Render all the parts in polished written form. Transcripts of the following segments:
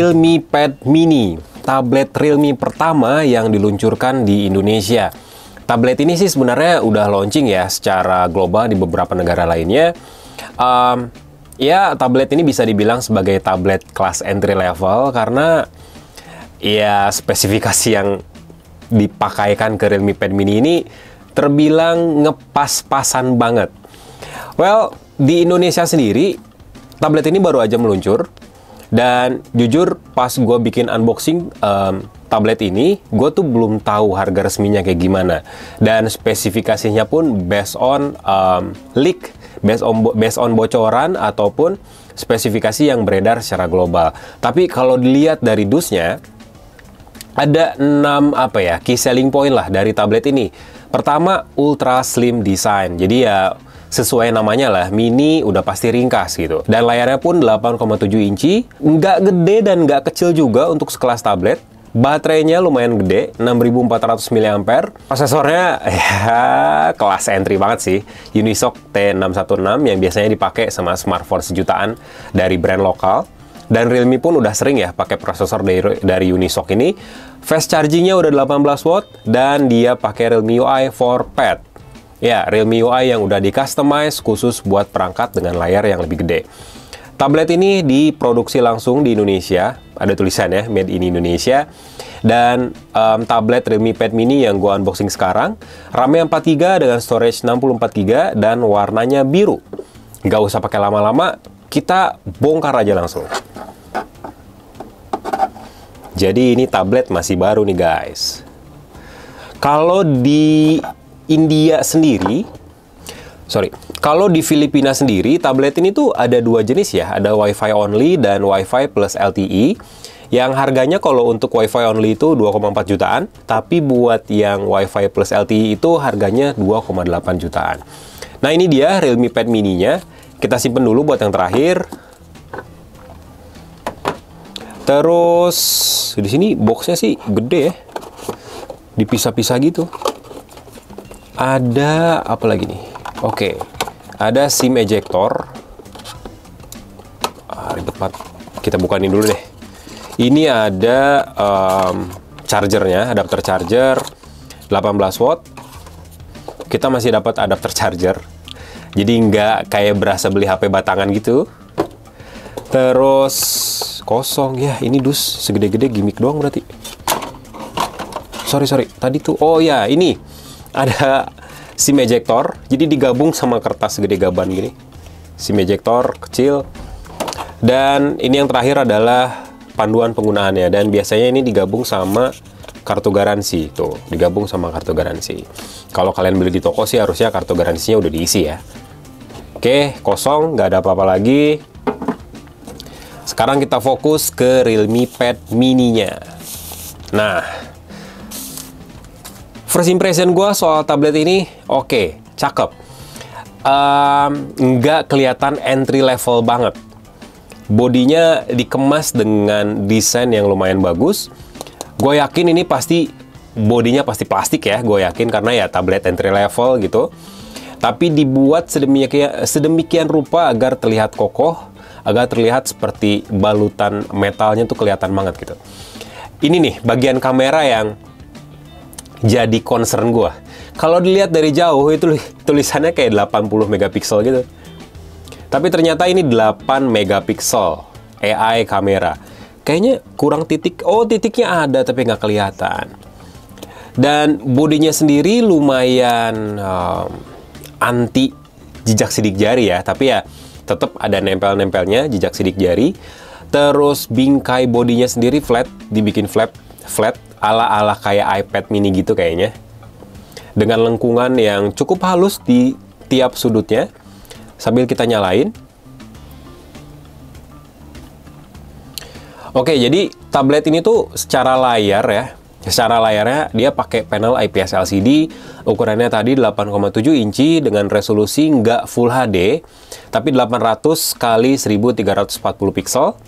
Realme Pad Mini, tablet Realme pertama yang diluncurkan di Indonesia. Tablet ini sih sebenarnya udah launching ya secara global di beberapa negara lainnya. Ya, tablet ini bisa dibilang sebagai tablet kelas entry level karena ya spesifikasi yang dipakaikan ke Realme Pad Mini ini terbilang ngepas-pasan banget. Well, di Indonesia sendiri, tablet ini baru aja meluncur. Dan jujur pas gue bikin unboxing tablet ini, gue tuh belum tahu harga resminya kayak gimana. Dan spesifikasinya pun based on leak, based on bocoran ataupun spesifikasi yang beredar secara global. Tapi kalau dilihat dari dusnya, ada 6 key selling point lah dari tablet ini. Pertama, ultra slim design. Jadi ya sesuai namanya lah, mini udah pasti ringkas gitu. Dan layarnya pun 8,7 inci, nggak gede dan nggak kecil juga untuk sekelas tablet. Baterainya lumayan gede, 6400 mAh. Prosesornya ya kelas entry banget sih, Unisoc T616 yang biasanya dipakai sama smartphone sejutaan dari brand lokal. Dan Realme pun udah sering ya pakai prosesor dari Unisoc ini. Fast chargingnya udah 18 watt dan dia pakai Realme UI for Pad. Ya, Realme UI yang udah di-customize khusus buat perangkat dengan layar yang lebih gede. Tablet ini diproduksi langsung di Indonesia, ada tulisan ya, Made in Indonesia. Dan tablet Realme Pad Mini yang gua unboxing sekarang, RAM-nya 4GB dengan storage 64GB dan warnanya biru. Nggak usah pakai lama-lama, kita bongkar aja langsung. Jadi ini tablet masih baru nih guys. Kalau di India sendiri, kalau di Filipina sendiri, tablet ini tuh ada 2 jenis ya, ada Wi-Fi only dan Wi-Fi plus LTE. Yang harganya kalau untuk Wi-Fi only itu 2,4 jutaan, tapi buat yang Wi-Fi plus LTE itu harganya 2,8 jutaan. Nah ini dia Realme Pad Mini-nya. Kita simpen dulu buat yang terakhir. Terus di sini boxnya sih gede ya, dipisah-pisah gitu. Ada apa lagi nih? Oke, ada SIM ejector. Ribet banget. Kita bukain dulu deh. Ini ada chargernya, adapter charger 18 watt. Kita masih dapat adapter charger. Jadi nggak kayak berasa beli HP batangan gitu. Terus kosong ya, ini dus segede-gede gimmick doang berarti. Sorry, tadi tuh, oh ya ini ada SIM ejector, jadi digabung sama kertas segede gaban gini. SIM ejector kecil. Dan ini yang terakhir adalah panduan penggunaannya, dan biasanya ini digabung sama kartu garansi. Tuh, digabung sama kartu garansi. Kalau kalian beli di toko sih harusnya kartu garansinya udah diisi ya. Oke, kosong, nggak ada apa-apa lagi. Sekarang kita fokus ke Realme Pad Mini-nya. Nah, first impression gue soal tablet ini, oke, cakep. Nggak kelihatan entry level banget. Bodinya dikemas dengan desain yang lumayan bagus. Gue yakin ini pasti bodinya pasti plastik ya, gue yakin karena ya tablet entry level gitu. Tapi dibuat sedemikian rupa agar terlihat kokoh, agar terlihat seperti balutan metalnya tuh kelihatan banget gitu. Ini nih bagian kamera yang jadi concern gue. Kalau dilihat dari jauh itu tulisannya kayak 80 megapiksel gitu. Tapi ternyata ini 8 megapiksel AI kamera. Kayaknya kurang titik. Oh, titiknya ada tapi nggak kelihatan. Dan bodinya sendiri lumayan anti jejak sidik jari ya. Tapi ya tetap ada nempel-nempelnya jejak sidik jari. Terus bingkai bodinya sendiri flat, dibikin flat ala-ala kayak iPad mini gitu kayaknya. Dengan lengkungan yang cukup halus di tiap sudutnya. Sambil kita nyalain. Oke, jadi tablet ini tuh secara layar ya. Secara layarnya dia pakai panel IPS LCD, ukurannya tadi 8,7 inci dengan resolusi nggak Full HD, tapi 800 kali 1340 pixel,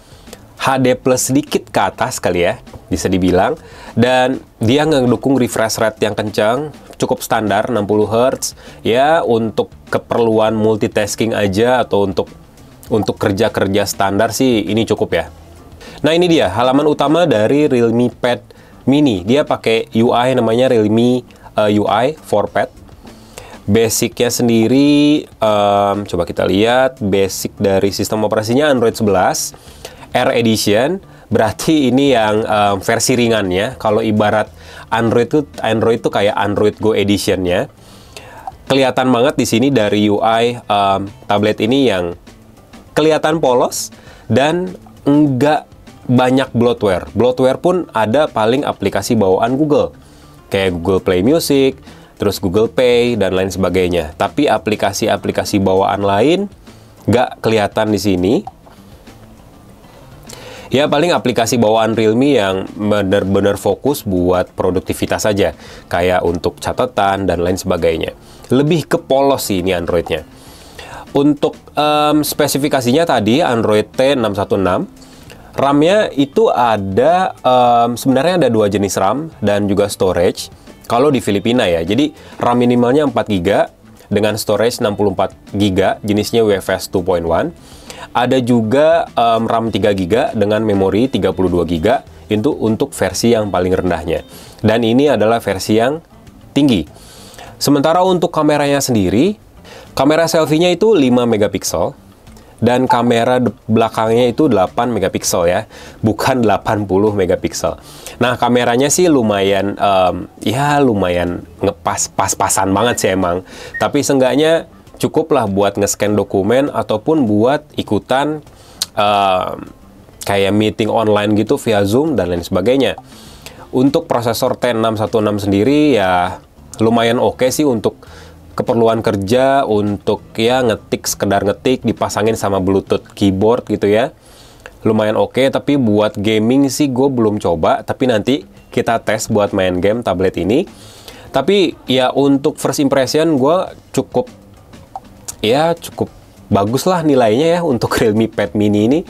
HD plus sedikit ke atas kali ya, bisa dibilang. Dan dia ngedukung refresh rate yang kencang, cukup standar 60 Hz, ya untuk keperluan multitasking aja atau untuk kerja-kerja standar sih ini cukup ya. Nah, ini dia halaman utama dari Realme Pad Mini. Dia pakai UI namanya Realme UI for Pad. Basicnya sendiri, coba kita lihat. Basic dari sistem operasinya Android 11 Air Edition. Berarti ini yang versi ringannya. Kalau ibarat Android tuh kayak Android Go Edition-nya. Kelihatan banget di sini dari UI tablet ini yang kelihatan polos dan enggak banyak bloatware. Bloatware pun ada paling aplikasi bawaan Google, kayak Google Play Music, terus Google Pay, dan lain sebagainya. Tapi aplikasi-aplikasi bawaan lain nggak kelihatan di sini. Ya, paling aplikasi bawaan Realme yang benar-benar fokus buat produktivitas saja, kayak untuk catatan dan lain sebagainya. Lebih ke polos sih ini Android-nya. Untuk spesifikasinya tadi Android T616, RAM-nya itu ada, sebenarnya ada 2 jenis RAM dan juga storage kalau di Filipina ya. Jadi RAM minimalnya 4 GB dengan storage 64 GB, jenisnya UFS 2.1. Ada juga RAM 3 GB dengan memori 32 GB, itu untuk versi yang paling rendahnya. Dan ini adalah versi yang tinggi. Sementara untuk kameranya sendiri, kamera selfie-nya itu 5 megapiksel. Dan kamera belakangnya itu 8 megapiksel ya, bukan 80 megapiksel. Nah, kameranya sih lumayan, ya lumayan pas-pasan banget sih emang. Tapi seenggaknya cukup lah buat nge-scan dokumen ataupun buat ikutan kayak meeting online gitu via Zoom dan lain sebagainya. Untuk prosesor T616 sendiri ya lumayan oke sih untuk keperluan kerja, untuk ya ngetik, sekedar ngetik, dipasangin sama Bluetooth keyboard gitu ya. Lumayan oke, tapi buat gaming sih gue belum coba, tapi nanti kita tes buat main game tablet ini. Tapi ya untuk first impression gue cukup bagus lah nilainya ya untuk Realme Pad Mini ini.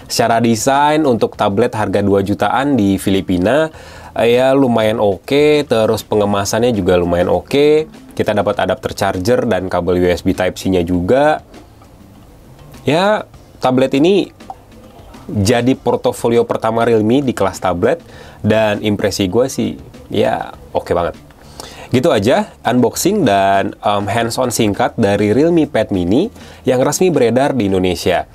Secara desain untuk tablet harga 2 jutaan di Filipina ya lumayan oke, terus pengemasannya juga lumayan oke. Kita dapat adapter charger dan kabel USB Type-C-nya juga. Ya, tablet ini jadi portofolio pertama Realme di kelas tablet, dan impresi gue sih ya oke banget. Gitu aja unboxing dan hands-on singkat dari Realme Pad Mini yang resmi beredar di Indonesia.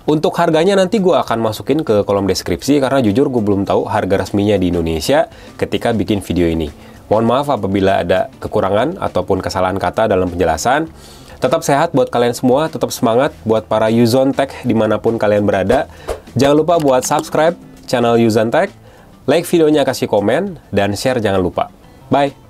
Untuk harganya nanti gue akan masukin ke kolom deskripsi, karena jujur gue belum tahu harga resminya di Indonesia ketika bikin video ini. Mohon maaf apabila ada kekurangan ataupun kesalahan kata dalam penjelasan. Tetap sehat buat kalian semua, tetap semangat buat para Yuzon Tech dimanapun kalian berada. Jangan lupa buat subscribe channel Yuzon Tech, like videonya, kasih komen, dan share jangan lupa. Bye!